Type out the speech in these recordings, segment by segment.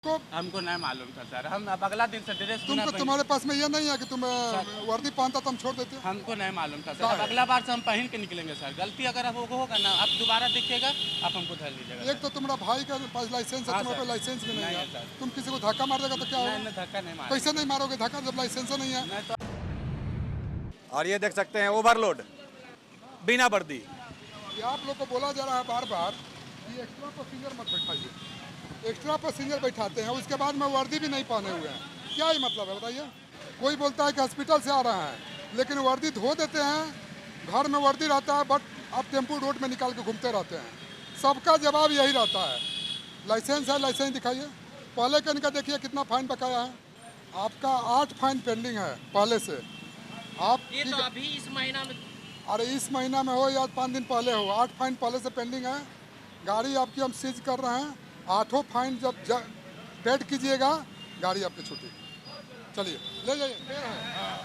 हमको नहीं मालूम था सर। हम अब अगला दिन से ड्रेस तुम्हारे पास में ये नहीं है कि तुम वर्दी पहनता तुम छोड़ देते हो? हमको नहीं मालूम था सर। अब अगला बार से हम पहन के निकलेंगे सर। गलती अगर अब होगा ना, अब दोबारा दिखेगा आप हमको धर लीजिएगा। एक तो तुम्हारा भाई का पास लाइसेंस है, तुम्हारे पास लाइसेंस भी नहीं है। तुम किसी को धक्का मार देगा तो क्या होगा? धक्का नहीं मार। कैसे नहीं मारोगे धक्का जब लाइसेंस नहीं है? और ये देख सकते हैं ओवरलोड बिना वर्दी। आप लोग को बोला जा रहा है बार बार कि एक्स्ट्रा पैसेंजर मत बैठाइए। एक्स्ट्रा पैसेंजर बैठाते हैं, उसके बाद में वर्दी भी नहीं पहने हुए हैं। क्या ही मतलब है बताइए? कोई बोलता है कि हॉस्पिटल से आ रहा है, लेकिन वर्दी धो देते हैं। घर में वर्दी रहता है, बट आप टेम्पो रोड में निकाल के घूमते रहते हैं। सबका जवाब यही रहता है, लाइसेंस है, लाइसेंस दिखाइए। पहले का इनका देखिए कितना फाइन बकाया है। आपका 8 फाइन पेंडिंग है पहले से। आप ये तो अभी इस महीना में, अरे इस महीना में हो या 5 दिन पहले हो, 8 फाइन पहले से पेंडिंग है। गाड़ी आपकी हम सीज कर रहे हैं। 8 फाइन जब पेड कीजिएगा गाड़ी आपकी छूटी। चलिए ले जाइए,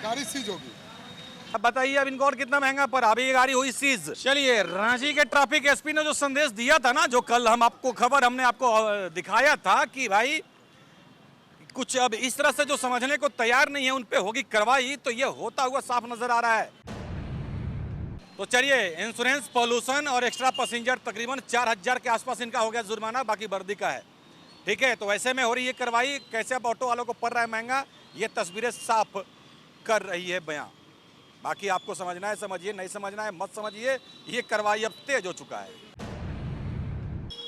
गाड़ी सीज होगी। अब बताइए अब इनको और कितना महंगा पड़ा। अभी ये गाड़ी हुई सीज। चलिए, रांची के ट्रैफिक एसपी ने जो संदेश दिया था ना, जो कल हमने आपको दिखाया था कि भाई कुछ अब इस तरह से जो समझने को तैयार नहीं है उन पे होगी कार्रवाई, तो ये होता हुआ साफ नजर आ रहा है। तो चलिए, इंश्योरेंस, पॉल्यूशन और एक्स्ट्रा पैसेंजर तकरीबन 4000 के आसपास इनका हो गया जुर्माना, बाकी वर्दी का है। ठीक है, तो ऐसे में हो रही है कार्रवाई। कैसे अब ऑटो वालों को पड़ रहा है महंगा, ये तस्वीरें साफ कर रही है बयां। बाकी आपको समझना है समझिए, नहीं समझना है मत समझिए। ये कार्रवाई अब तेज हो चुका है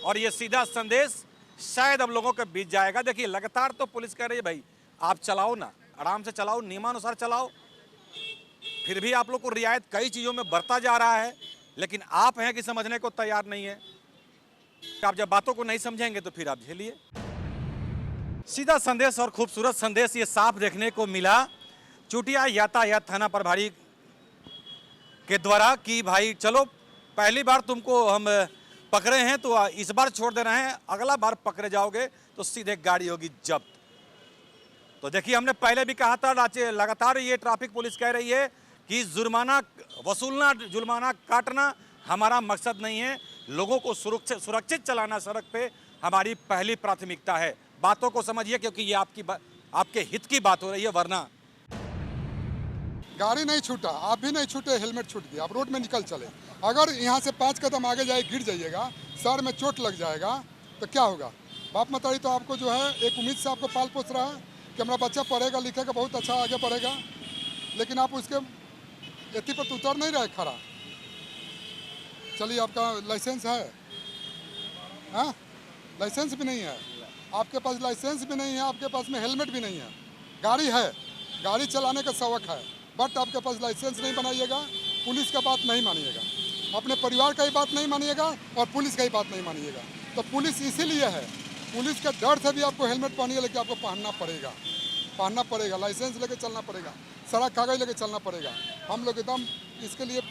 और ये सीधा संदेश शायद अब लोगों के बीच जाएगा। देखिए, लगातार तो पुलिस कह रही है भाई आप चलाओ ना, आराम से चलाओ, नियमानुसार चलाओ। फिर भी आप लोग को रियायत कई चीज़ों में बरता जा रहा है, लेकिन आप हैं कि समझने को तैयार नहीं है। आप जब बातों को नहीं समझेंगे तो फिर आप झेलिए। सीधा संदेश और खूबसूरत संदेश ये साफ देखने को मिला चूटिया यातायात थाना प्रभारी के द्वारा कि भाई चलो, पहली बार तुमको हम पकड़े हैं तो इस बार छोड़ दे रहे हैं, अगला बार पकड़े जाओगे तो सीधे गाड़ी होगी जब्त। तो देखिए, हमने पहले भी कहा था, लगातार ये ट्रैफिक पुलिस कह रही है कि जुर्माना वसूलना, जुर्माना काटना हमारा मकसद नहीं है। लोगों को सुरक्षित चलाना सड़क पे हमारी पहली प्राथमिकता है। बातों को समझिए, क्योंकि ये आपके हित की बात हो रही है, वरना गाड़ी नहीं छूटा, आप भी नहीं छूटे, हेलमेट छूट गया, आप रोड में निकल चले। अगर यहाँ से 5 कदम आगे जाए गिर जाइएगा, सर में चोट लग जाएगा तो क्या होगा? बाप मतारी तो आपको जो है एक उम्मीद से आपको पाल पोस रहा है कि हमारा बच्चा पढ़ेगा लिखेगा, बहुत अच्छा आगे पढ़ेगा, लेकिन आप उसके एथी पर तो उतर नहीं रहे खड़ा। चलिए, आपका लाइसेंस है? हाँ, लाइसेंस भी नहीं है आपके पास, लाइसेंस भी नहीं है आपके पास में, हेलमेट भी नहीं है। गाड़ी है, गाड़ी चलाने का शौक है, बट आपके पास लाइसेंस नहीं बनाइएगा, पुलिस का बात नहीं मानिएगा, अपने परिवार का ही बात नहीं मानिएगा और पुलिस का ही बात नहीं मानिएगा। तो पुलिस इसीलिए है, पुलिस के डर से भी आपको हेलमेट पहनिए, लेकिन आपको पहनना पड़ेगा, लाइसेंस लेके चलना पड़ेगा, सारा कागज लेके चलना पड़ेगा। हम लोग एकदम इसके लिए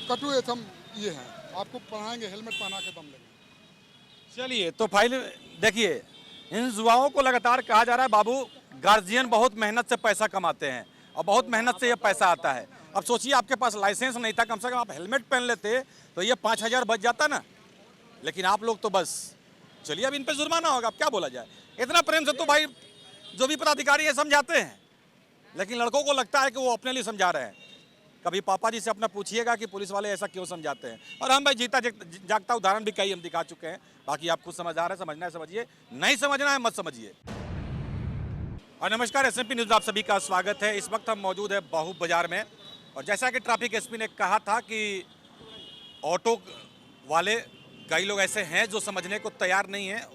कटु हम ये हैं, आपको पढ़ाएंगे, हेलमेट पहना के दम लेंगे। चलिए, तो फाइल देखिए, इन युवाओं को लगातार कहा जा रहा है बाबू गार्जियन बहुत मेहनत से पैसा कमाते हैं और बहुत मेहनत से ये पैसा आता है। अब सोचिए, आपके पास लाइसेंस नहीं था, कम से कम आप हेलमेट पहन लेते तो ये 5000 बच जाता ना। लेकिन आप लोग तो बस चलिए, अब इन पे जुर्माना होगा, अब क्या बोला जाए। इतना प्रेम से तो भाई जो भी पदाधिकारी है समझाते हैं, लेकिन लड़कों को लगता है कि वो अपने लिए समझा रहे हैं। कभी पापा जी से अपना पूछिएगा कि पुलिस वाले ऐसा क्यों समझाते हैं। और हम भाई जीता जागता उदाहरण भी कई हम दिखा चुके हैं। बाकी आप खुद समझदार हैं, समझना है समझिए, नहीं समझना है मत समझिए। और नमस्कार, SMP न्यूज़ आप सभी का स्वागत है। इस वक्त हम मौजूद है बाहू बाजार में, और जैसा कि ट्रैफिक एसपी ने कहा था कि ऑटो वाले कई लोग ऐसे हैं जो समझने को तैयार नहीं है।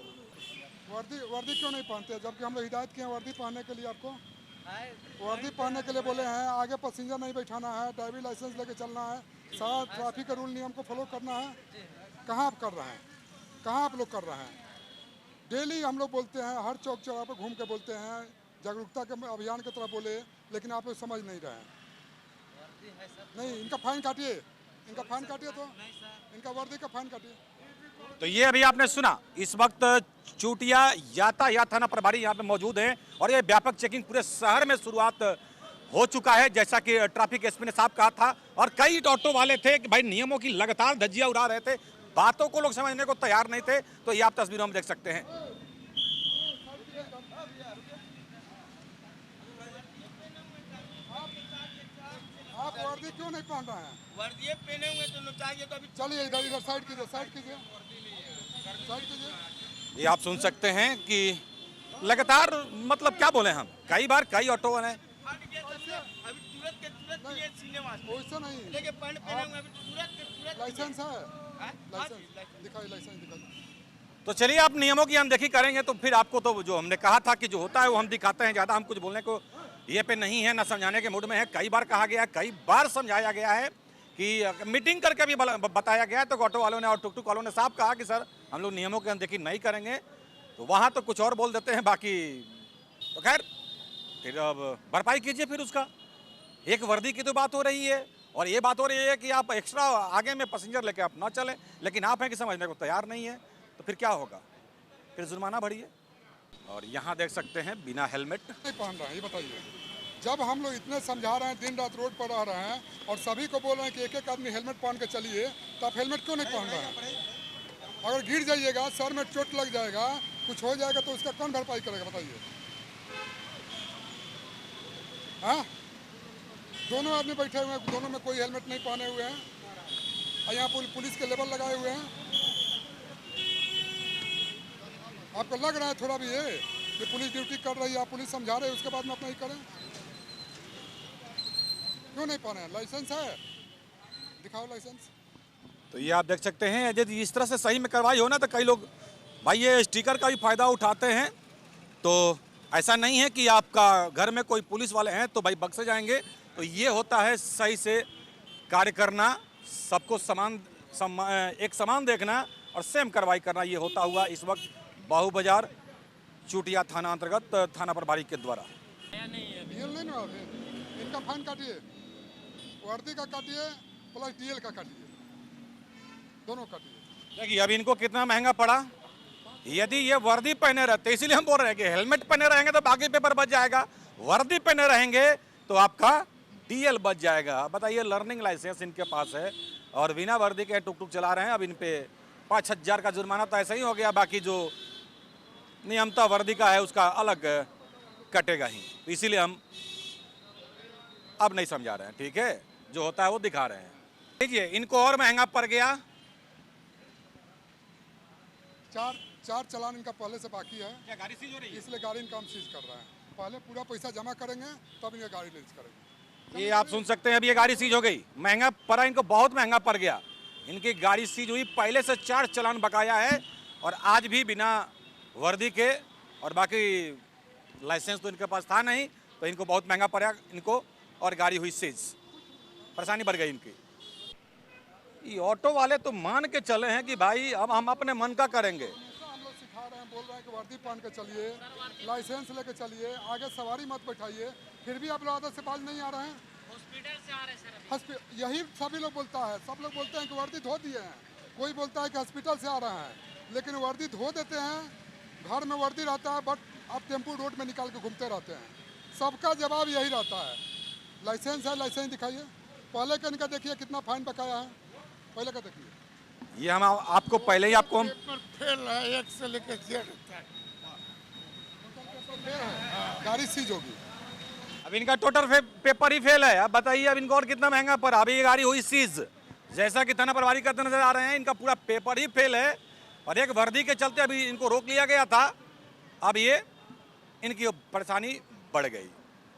वर्दी क्यों नहीं पहनते, जबकि हम लोग हिदायत किए हैं वर्दी पहनने के लिए। आपको वर्दी पहनने के लिए बोले हैं, आगे पैसेंजर नहीं बैठाना है, ड्राइविंग लाइसेंस लेके चलना है, सारा ट्रैफिक का रूल नियम को फॉलो करना है। कहाँ आप कर रहे हैं, कहाँ आप लोग कर रहे हैं? डेली हम लोग बोलते हैं, हर चौक चौराहे पर घूम के बोलते हैं, जागरूकता के अभियान की तरह बोले, लेकिन आप लोग समझ नहीं रहे हैं। नहीं, इनका फाइन काटिए, इनका फाइन काटिए, तो इनका वर्दी का फाइन काटिए। तो ये अभी आपने सुना, इस वक्त चूटिया यातायात थाना प्रभारी यहाँ पे मौजूद हैं और ये व्यापक चेकिंग पूरे शहर में शुरुआत हो चुका है, जैसा कि ट्रैफिक एसपी ने साफ कहा था। और कई ऑटो वाले थे कि भाई नियमों की लगातार धज्जियां उड़ा रहे थे, बातों को लोग समझने को तैयार नहीं थे। तो ये आप तस्वीरों में देख सकते हैं। वर्दी क्यों नहीं पहन रहे हैं? वर्दी पहने हुए तो चाहिए तो अभी चलिए इधर इधर साइड कीजिए, साइड कीजिए, साइड कीजिए। ये आप सुन सकते हैं कि लगातार मतलब क्या बोले हम, कई बार कई ऑटो वाले हट गया तो अभी तुरंत के तुरंत ये सीने वास्ते वैसा नहीं, लेके पैंट पहने हुए अभी तुरंत के तुरंत लाइसेंस है, हाँ? लाइसेंस दिखाइए, लाइसेंस दिखाइए। तो चलिए आप नियमों की अनदेखी करेंगे तो फिर आपको तो जो हमने कहा था कि जो होता है वो हम दिखाते हैं, ज़्यादा हम कुछ बोलने को ये पे नहीं है, ना समझाने के मूड में है। कई बार कहा गया है, कई बार समझाया गया है कि मीटिंग करके भी बताया गया है, तो ऑटो वालों ने और टुक टुक वालों ने साफ कहा कि सर हम लोग नियमों की अनदेखी नहीं करेंगे। तो वहाँ तो कुछ और बोल देते हैं, बाकी तो खैर फिर अब भरपाई कीजिए फिर उसका। एक वर्दी की तो बात हो रही है और ये बात हो रही है कि आप एक्स्ट्रा आगे में पैसेंजर लेके आप ना चलें, लेकिन आप हैं कि समझने को तैयार नहीं है, तो फिर क्या होगा? फिर जुर्माना भरिए। और यहाँ देख सकते हैं बिना हेलमेट नहीं पहन रहे हैं, ये बताइए। जब हम लोग इतने समझा रहे हैं, दिन रात रोड पर रह रहे हैं और सभी को बोल रहे हैं कि एक एक आदमी हेलमेट पहन के चलिए, तो आप हेलमेट क्यों नहीं पहन रहे हैं? अगर गिर जाइएगा, सर में चोट लग जाएगा, कुछ हो जाएगा तो उसका कौन भरपाई करेगा बताइए? हाँ, दोनों आदमी बैठे हुए हैं, दोनों में कोई हेलमेट नहीं पहने हुए हैं और यहाँ पुलिस के लेबल लगाए हुए हैं। आपको लग रहा है थोड़ा भी ये कि पुलिस ड्यूटी कर रही है, आप पुलिस समझा रहे हैं, उसके बाद में अपना ही करें? क्यों नहीं पहने? लाइसेंस है, दिखाओ लाइसेंस। तो ये आप देख सकते हैं, यदि इस तरह से सही में कार्रवाई हो ना तो कई लोग भाई ये स्टिकर का भी फायदा उठाते हैं। तो ऐसा नहीं है कि आपका घर में कोई पुलिस वाले हैं तो भाई बख्शे जाएंगे। तो ये होता है सही से कार्य करना, सबको एक समान देखना और सेम कार्रवाई करना। ये होता हुआ इस वक्त बाहू बाजार चूटिया थाना अंतर्गत थाना प्रभारी के द्वारा। डीएल नहीं ना, इनका फाइन काटिए, वर्दी का काटिए प्लस डीएल का काटिए, दोनों काटिए। देखिए अब इनको कितना महंगा पड़ा। यदि ये वर्दी पहने रहते, इसीलिए हम बोल रहे हैं कि हेलमेट पहने रहेंगे तो बाकी पेपर बच जाएगा, वर्दी पहने रहेंगे तो आपका डीएल बच जाएगा। बताइए, लर्निंग लाइसेंस इनके पास है और बिना वर्दी के टुक टुक चला रहे हैं। अब इन पे 5,000 का जुर्माना तो ऐसा ही हो गया, बाकी जो नियमता वर्दी का है उसका अलग कटेगा ही। तो इसीलिए हम अब नहीं समझा रहे हैं, ठीक है, जो होता है वो दिखा रहे हैं। देखिए इनको और महंगा पड़ गया। चार चालान इनका पहले से बाकी है, क्या गाड़ी सीज हो रही है? इसलिए गाड़ी इनका हम सीज कर रहे हैं। पहले पूरा पैसा जमा करेंगे तब इनका गाड़ी रिलीज करेंगे। ये आप सुन सकते हैं, अभी ये गाड़ी सीज हो गई, महंगा पड़ा इनको, बहुत महंगा पड़ गया। इनकी गाड़ी सीज हुई, पहले से 4 चालान बकाया है और आज भी बिना वर्दी के, और बाकी लाइसेंस तो इनके पास था नहीं, तो इनको बहुत महंगा पड़ा इनको और गाड़ी हुई सीज, परेशानी बढ़ गई इनकी। ये ऑटो वाले तो मान के चले हैं कि भाई अब हम अपने मन का करेंगे। हम लोग सिखा रहे हैं, बोल रहे हैं कि वर्दी पहन के चलिए, लाइसेंस लेके चलिए, आगे सवारी मत बैठाइए, फिर भी आप लोग आदत से बाज नहीं आ रहे हैं। हॉस्पिटल से आ रहे हैं सर। यही सभी लोग बोलता है, सब लोग बोलते हैं कि वर्दी धो दिए हैं, कोई बोलता है कि हॉस्पिटल से आ रहे हैं, लेकिन वर्दी धो देते हैं, घर में वर्दी रहता है, बट आप टेम्पो रोड में निकाल के घूमते रहते हैं। सबका जवाब यही रहता है, लाइसेंस है, लाइसेंस दिखाइए। पहले का इनका देखिए कितना फाइन बकाया है, पहले का देखिए। ये हम आपको पहले ही आपको हम पेपर फेल है, 1 से लेकर Z तक। गाड़ी सीज होगी। अब इनका टोटल पेपर ही फेल है। अब बताइए अब इनको और कितना महंगा पड़ा। अभी ये गाड़ी हुई सीज, जैसा कि थाना प्रभारी करते नजर आ रहे हैं, इनका पूरा पेपर ही फेल है और एक वर्दी के चलते अभी इनको रोक लिया गया था। अब ये इनकी परेशानी बढ़ गई,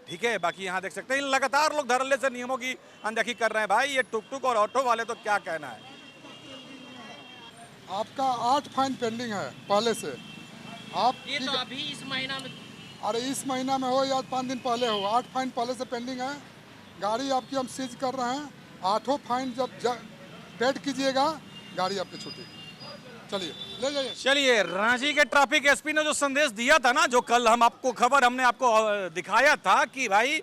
ठीक है। बाकी यहाँ देख सकते हैं लगातार लोग धड़ल्ले से नियमों की अनदेखी कर रहे हैं। भाई ये टुक टुक और ऑटो वाले तो क्या कहना है। आपका 8 फाइन पेंडिंग है पहले से। आप ये तो अभी इस महीना में, अरे इस महीना में हो या 5 दिन पहले हो, 8 फाइन पहले से पेंडिंग है। गाड़ी आपकी हम सीज कर रहे हैं, 8 फाइन जब पेड कीजिएगा गाड़ी आपकी छूटेगी। चलिए ले जाइए। चलिए, रांची के ट्रैफिक एसपी ने जो संदेश दिया था ना, जो कल हम आपको खबर हमने आपको दिखाया था कि भाई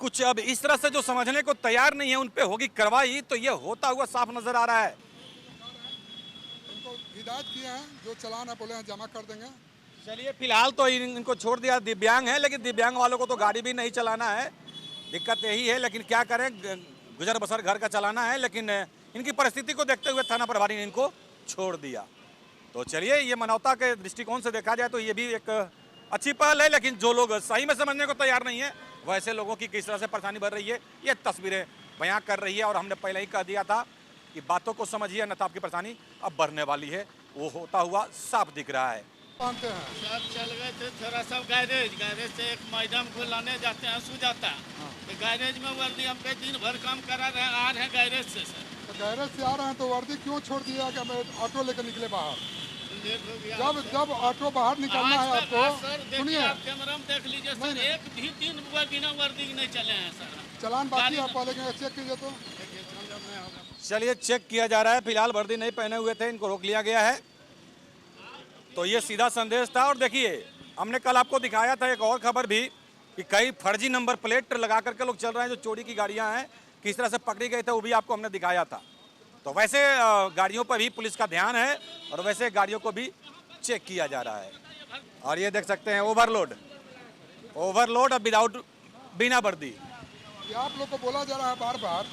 कुछ अब इस तरह से जो समझने को तैयार नहीं है उन पे होगी कार्रवाई, तो ये होता हुआ साफ नजर आ रहा है। इनको हिदायत किए हैं, जो चालान है बोले हैं जमा कर देंगे। चलिए फिलहाल तो इनको छोड़ दिया, दिव्यांग है, लेकिन दिव्यांग वालों को तो गाड़ी भी नहीं चलाना है, दिक्कत यही है। लेकिन क्या करें, गुजर बसर घर का चलाना है, लेकिन इनकी परिस्थिति को देखते हुए थाना प्रभारी ने इनको छोड़ दिया। तो चलिए, ये मानवता के दृष्टिकोण से देखा जाए तो ये भी एक अच्छी पहल है, लेकिन जो लोग सही में समझने को तैयार नहीं है वैसे लोगों की किस तरह से परेशानी बढ़ रही है ये तस्वीरें बयां कर रही है। और हमने पहले ही कह दिया था कि बातों को समझिए, न तो आपकी परेशानी अब बढ़ने वाली है, वो होता हुआ साफ दिख रहा है। मानते हैं सब चल गए थे थोड़ा सा गैरेज से एक मैडम को लाने जाते हैं सुजाता, तो गैरेज में वर्दी हम कई दिन भर काम करा रहे आ रहे हैं गैरेज से सर। तो गैरेज से आ रहे हैं तो वर्दी क्यों छोड़ दिया कि हमें ऑटो लेकर निकले बाहर? लेट हो गया। जब ऑटो बाहर निकलना है आपको, सर देखिए सुनिए, आप कैमरा में देख लीजिए सर, एक भी दिन बिना वर्दी के नहीं चले हैं सर। चालान बाकी आप पहले चेक कीजिए तो। चलिए चेक किया जा रहा है, फिलहाल वर्दी नहीं पहने हुए थे, इनको रोक लिया गया है। तो ये सीधा संदेश था। और देखिए हमने कल आपको दिखाया था एक और खबर भी कि कई फर्जी नंबर प्लेट लगा करके लोग चल रहे हैं, जो चोरी की गाड़ियां हैं किस तरह से पकड़ी गई थे वो भी आपको हमने दिखाया था। तो वैसे गाड़ियों पर भी पुलिस का ध्यान है और वैसे गाड़ियों को भी चेक किया जा रहा है। और ये देख सकते हैं ओवरलोड और विदाउट बिना वर्दी। ये आप लोग को बोला जा रहा है बार बार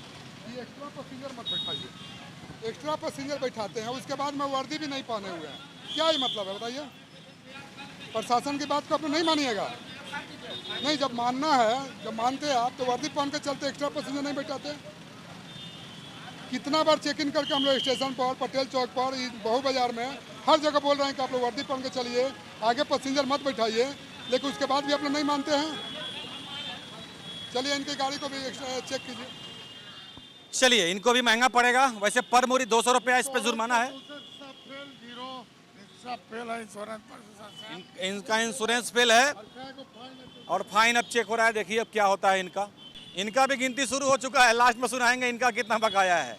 कि एक्स्ट्रा पैसेंजर मत बैठाइए। एक्स्ट्रा पैसेंजर बैठाते हैं, उसके बाद में वर्दी भी नहीं पहने हुए हैं, क्या ही मतलब है बताइए? प्रशासन की बात को आप नहीं मानिएगा? नहीं, जब मानना है, जब मानते हैं आप तो वर्दी पहन के चलते, एक्स्ट्रा पैसेंजर नहीं बैठाते। कितना बार चेक इन करके हम लोग स्टेशन पर, पटेल चौक पर, बहू बाजार में हर जगह बोल रहे हैं कि आप लोग वर्दी पहन के चलिए, आगे पैसेंजर मत बैठाइए, लेकिन उसके बाद भी आप लोग नहीं मानते हैं। चलिए इनकी गाड़ी को भी चेक कीजिए। चलिए इनको भी महंगा पड़ेगा, वैसे पर मोरी 200 रुपया इस पे जुर्माना है। इनका इंश्योरेंस फेल है और फाइन अब चेक हो रहा है। देखिए अब क्या होता है इनका भी गिनती शुरू हो चुका है। लास्ट में सुनाएंगे इनका कितना बकाया है।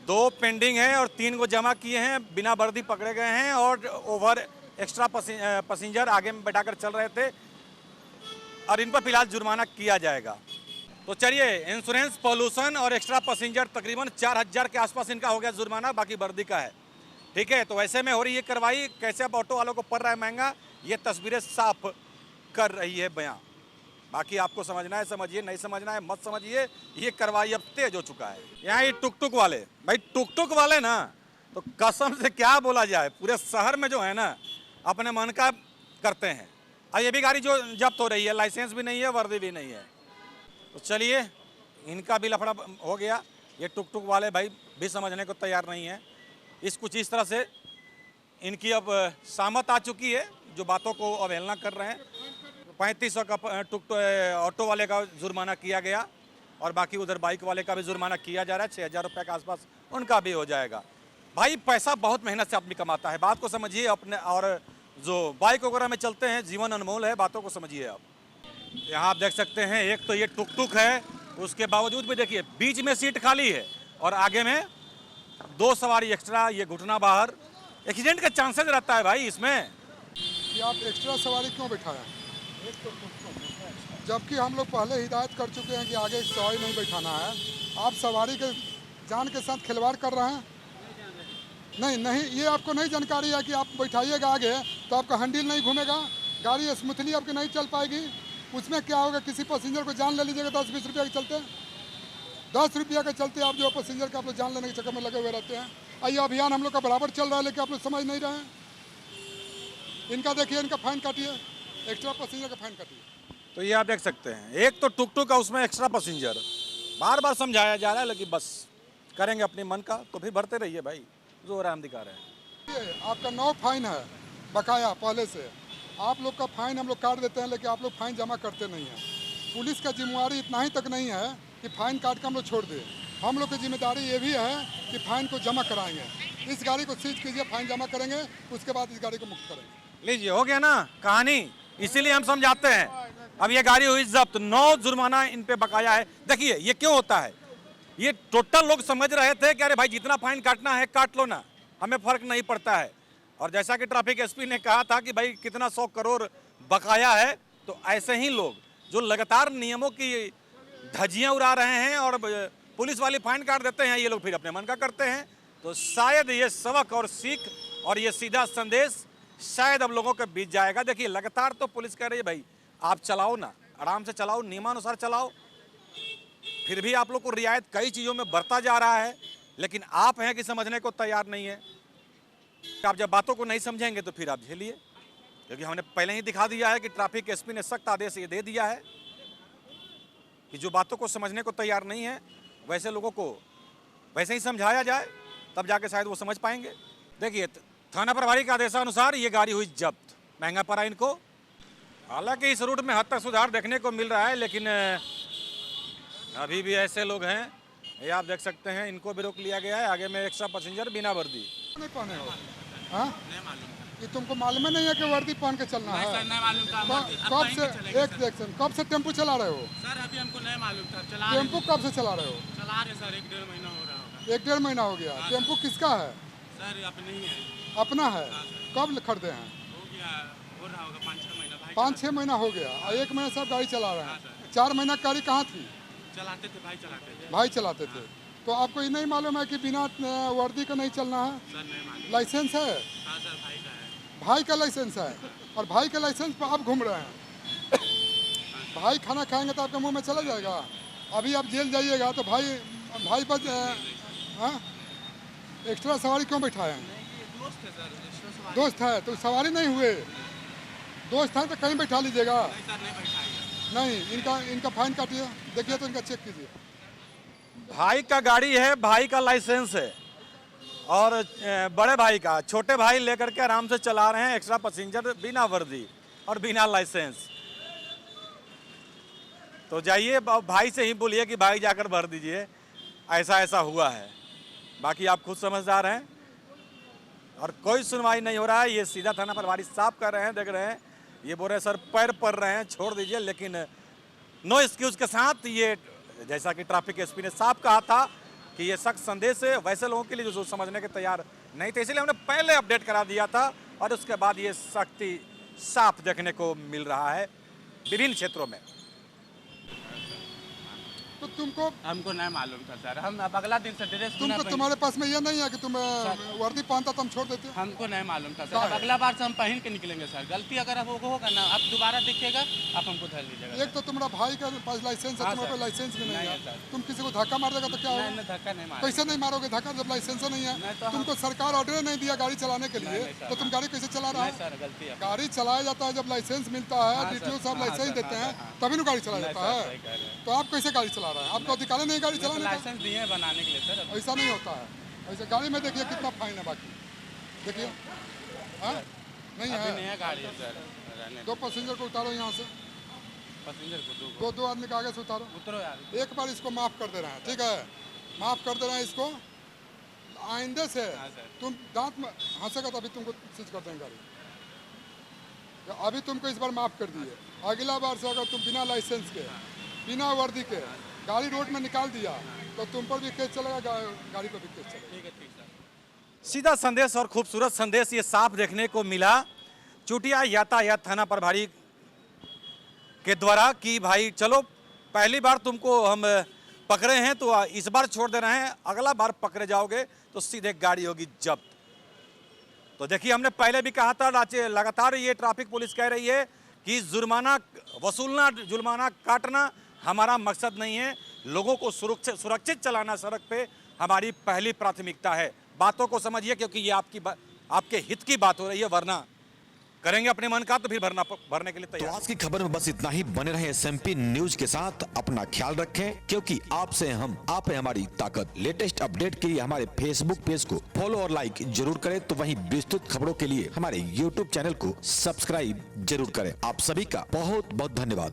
2 पेंडिंग है और 3 को जमा किए हैं, बिना वर्दी पकड़े गए हैं और ओवर एक्स्ट्रा पैसेंजर आगे में बैठाकर चल रहे थे और इन पर फिलहाल जुर्माना किया जाएगा। तो चलिए इंश्योरेंस, पॉल्यूशन और एक्स्ट्रा पैसेंजर तकरीबन 4000 के आसपास इनका हो गया जुर्माना, बाकी वर्दी का है। ठीक है, तो ऐसे में हो रही है कार्रवाई। कैसे अब ऑटो वालों को पड़ रहा है महंगा, ये तस्वीरें साफ कर रही है बयां। बाकी आपको समझना है समझिए, नहीं समझना है मत समझिए। ये कार्रवाई अब तेज हो चुका है। यहाँ ये टुक वाले, भाई टुक वाले ना, तो कसम से क्या बोला जाए, पूरे शहर में जो है ना अपने मन का करते हैं। और ये भी गाड़ी जो जब्त हो रही है, लाइसेंस भी नहीं है, वर्दी भी नहीं है। तो चलिए इनका भी लफड़ा हो गया। ये टुक वाले भाई भी समझने को तैयार नहीं है। कुछ इस तरह से इनकी अब सामत आ चुकी है, जो बातों को अवहेलना कर रहे हैं। 3500 का ऑटो वाले का जुर्माना किया गया और बाकी उधर बाइक वाले का भी जुर्माना किया जा रहा है। 6000 रुपये के आसपास उनका भी हो जाएगा। भाई पैसा बहुत मेहनत से आदमी कमाता है, बात को समझिए अपने। और जो बाइक वगैरह में चलते हैं, जीवन अनमोल है, बातों को समझिए आप। यहाँ आप देख सकते हैं एक तो ये टुक है, उसके बावजूद भी देखिए बीच में सीट खाली है और आगे में 2 सवारी एक्स्ट्रा। ये घुटना बाहर, एक्सीडेंट का चांसेस रहता है भाई इसमें। कि आप एक्स्ट्रा सवारी क्यों बैठाया, जबकि हम लोग पहले हिदायत कर चुके हैं कि आगे सवारी नहीं बैठाना है। आप सवारी के जान के साथ खिलवाड़ कर रहे हैं। नहीं, ये आपको नहीं जानकारी है कि आप बैठाइएगा आगे तो आपका हैंडल नहीं घूमेगा, गाड़ी स्मूथली आपकी नहीं चल पाएगी। उसमें क्या होगा, किसी पैसेंजर को जान ले लीजिएगा 10-20 रुपये के चलते, 10 रुपये के चलते आप जो पैसेंजर का आप लोग जान लेने के चक्कर में लगे हुए रहते हैं। ये अभियान हम लोग का बराबर चल रहा है, लेकिन आप लोग समझ नहीं रहे हैं। इनका देखिए, इनका फाइन काटिए, एक्स्ट्रा पैसेंजर का फाइन काटिए। तो ये आप देख सकते हैं एक तो टुक का, उसमें एक्स्ट्रा पैसेंजर बार बार समझाया जा रहा है, लेकिन बस करेंगे अपने मन का तो फिर भरते रहिए भाई, जो आराम दिखा रहे हैं। आपका 9 फाइन है बकाया पहले से। आप लोग का फाइन हम लोग काट देते हैं, लेकिन आप लोग फाइन जमा करते नहीं हैं। पुलिस का जिम्मेवारी इतना ही तक नहीं है कि फाइन काट के हम लोग छोड़ दें। हम लोग की जिम्मेदारी ये भी है कि फाइन को जमा कराएंगे। इस गाड़ी को सीज कीजिए, फाइन जमा करेंगे, उसके बाद इस गाड़ी को मुक्त करेंगे। लीजिए, हो गया ना कहानी, इसीलिए हम समझाते हैं। अब ये गाड़ी हुई जब्त, 9 जुर्माना इन पे बकाया है। देखिए ये क्यों होता है, ये टोटल लोग समझ रहे थे कि अरे भाई जितना फाइन काटना है काट लो ना, हमें फर्क नहीं पड़ता है। और जैसा कि ट्रैफिक एसपी ने कहा था कि भाई कितना 100 करोड़ बकाया है, तो ऐसे ही लोग जो लगातार नियमों की धज्जियां उड़ा रहे हैं और पुलिस वाले फाइन काट देते हैं, ये लोग फिर अपने मन का करते हैं। तो शायद ये सबक और सीख और ये सीधा संदेश शायद अब लोगों के बीच जाएगा। देखिए लगातार तो पुलिस कह रही है भाई आप चलाओ ना, आराम से चलाओ, नियमानुसार चलाओ, फिर भी आप लोग को रियायत कई चीज़ों में बरता जा रहा है, लेकिन आप हैं कि समझने को तैयार नहीं है। आप जब बातों को नहीं समझेंगे तो फिर आप झेलिए। क्योंकि हमने पहले ही दिखा दिया है कि ट्रैफिक एसपी ने सख्त आदेश ये दे दिया है कि जो बातों को समझने को तैयार नहीं है वैसे लोगों को वैसे ही समझाया जाए, तब जाके शायद वो समझ पाएंगे। देखिए, थाना प्रभारी के आदेशानुसार ये गाड़ी हुई जब्त, महंगा पड़ा इनको। हालांकि इस रूट में हद तक सुधार देखने को मिल रहा है, लेकिन अभी भी ऐसे लोग हैं, ये आप देख सकते हैं, इनको भी रोक लिया गया है। आगे में एक्स्ट्रा पैसेंजर बिना वर्दी। नहीं पहने हो? हाँ, नहीं मालूम था। ये तुमको मालूम नहीं है कि वर्दी पहन के चलना नहीं है? सर, नहीं मालूम था। कब से एक सेक्शन कब से टेम्पो चला रहे हो? सर अभी हमको नहीं मालूम था। चला टेम्पो कब से चला रहे हो? सर 1-1.5 महीना हो रहा होगा। 1-1.5 महीना हो गया। टेम्पो किसका है? सर अपने ही है। अपना है। कब खरीदे हैं? हो गया, हो रहा होगा 5-6 महीना। भाई 5-6 महीना हो गया और 1 महीना सब गाड़ी चला रहे हैं। 4 महीना गाड़ी कहाँ थी? चलाते थे, भाई चलाते थे। भाई चलाते थे। तो आपको ये नहीं मालूम है कि बिना वर्दी का नहीं चलना है? सर नहीं मालूम। लाइसेंस है? हाँ सर, भाई का है। भाई का लाइसेंस है और भाई के लाइसेंस पर आप घूम रहे हैं। भाई खाना खाएंगे तो आपके मुंह में चला जाएगा। अभी आप जेल जाइएगा तो भाई पर हाँ एक्स्ट्रा सवारी क्यों बैठाए हैं? दोस्त है सर, दोस्त है तो सवारी नहीं हुए। दोस्त है तो कहीं बैठा लीजिएगा। नहीं सर, नहीं बैठाएगा। नहीं, इनका फाइन काटिए, देखिए तो इनका चेक कीजिए। भाई का गाड़ी है, भाई का लाइसेंस है, और बड़े भाई का, छोटे भाई लेकर के आराम से चला रहे हैं, एक्स्ट्रा पैसेंजर बिना वर्दी और बिना लाइसेंस। तो जाइए भाई से ही बोलिए कि भाई जाकर भर दीजिए, ऐसा ऐसा हुआ है। बाकी आप खुद समझदार हैं और कोई सुनवाई नहीं हो रहा है। ये सीधा थाना प्रभारी साफ कर रहे हैं, देख रहे हैं, ये बोल रहे हैं सर पैर पड़ रहे हैं, छोड़ दीजिए। लेकिन नो एक्सक्यूज के साथ ये, जैसा कि ट्रैफिक एसपी ने साफ कहा था कि ये सख्त संदेश है वैसे लोगों के लिए जो समझने के तैयार नहीं थे, इसलिए हमने पहले अपडेट करा दिया था और उसके बाद ये सख्ती साफ देखने को मिल रहा है विभिन्न क्षेत्रों में। तो तुमको हमको नहीं मालूम था सर। हम अब अगला दिन से ड्रेस तुम्हारे पास में ये नहीं है कि तुम वर्दी पहनता तुम छोड़ देते? हमको नहीं मालूम था सर। अब अगला बार से हम पहन के निकलेंगे सर। गलती अगर अब होगा ना, आप दोबारा देखिएगा, आप हमको धर लीजिएगा। एक तो तुम्हारा भाई का पास लाइसेंस है, हाँ तुम्हारे सर। पास लाइसेंस भी नहीं नहीं है। है सर। तुम किसी को धक्का मार देगा तो क्या नहीं, होगा? नहीं, धक्का नहीं मारा। कैसे नहीं मारोगे धक्का जब लाइसेंस नहीं है? नहीं तो हम- तुमको सरकार ऑर्डर नहीं दिया गाड़ी चलाने के लिए, नहीं सर, तो तुम गाड़ी कैसे चला रहा नहीं है? सर, गलती है। गाड़ी चलाया जाता है जब लाइसेंस मिलता है, हाँ डीटीओ सर, साहब हाँ लाइसेंस सर, देते हाँ हैं, सर, हाँ। तभी ना गाड़ी चलाया नहीं जाता सर, है। सही कह रहे हैं। तो आप कैसे गाड़ी चला रहे हैं? आपको अधिकार नहीं है गाड़ी मैं तो चलाने का? लाइसेंस दिए हैं बनाने के लिए सर। अब ऐसा नहीं होता है। ऐसे गाड़ी में देखिए कितना फाइन है, बाकी देखिए हाँ नहीं अभी है। नया गाड़ी है सर। रहने 2 पैसेंजर को उतारो यहाँ से, पैसेंजर को दो 2 आदमी के आगे से उतारो। उतरो यार। एक बार इसको माफ कर दे रहे हैं, ठीक है? माफ कर दे रहे हैं इसको। आइंदे से हाँ सर। तुम दांत में हंसेगा तो अभी तुमको सीज कर देंगे गाड़ी। अभी तुमको इस बार माफ कर दिए, अगला बार से अगर तुम बिना लाइसेंस के, बिना वर्दी के गाड़ी रोड में निकाल दिया तो तुम पर भी केस चलेगा, गाड़ी पर भी केस चलेगा। ठीक है, ठीक सर। सीधा संदेश और खूबसूरत संदेश ये साफ देखने को मिला चुटिया यातायात थाना प्रभारी के द्वारा कि भाई चलो, पहली बार तुमको हम पकड़े हैं तो इस बार छोड़ दे रहे हैं, अगला बार पकड़े जाओगे तो सीधे गाड़ी होगी जब्त। तो देखिए, हमने पहले भी कहा था, लगातार ये ट्रैफिक पुलिस कह रही है कि जुर्माना वसूलना, जुर्माना काटना हमारा मकसद नहीं है। लोगों को सुरक्षित चलाना सड़क पे हमारी पहली प्राथमिकता है। बातों को समझिए, क्योंकि ये आपके हित की बात हो रही है, वरना करेंगे अपने मन का तो फिर भरने के लिए तो तैयार। आज की खबर में बस इतना ही। बने रहे SMP न्यूज के साथ, अपना ख्याल रखें, क्योंकि आपसे हम, आप है हमारी ताकत। लेटेस्ट अपडेट के लिए हमारे फेसबुक पेज को फॉलो और लाइक जरूर करें, तो वहीं विस्तृत खबरों के लिए हमारे YouTube चैनल को सब्सक्राइब जरूर करें। आप सभी का बहुत बहुत धन्यवाद।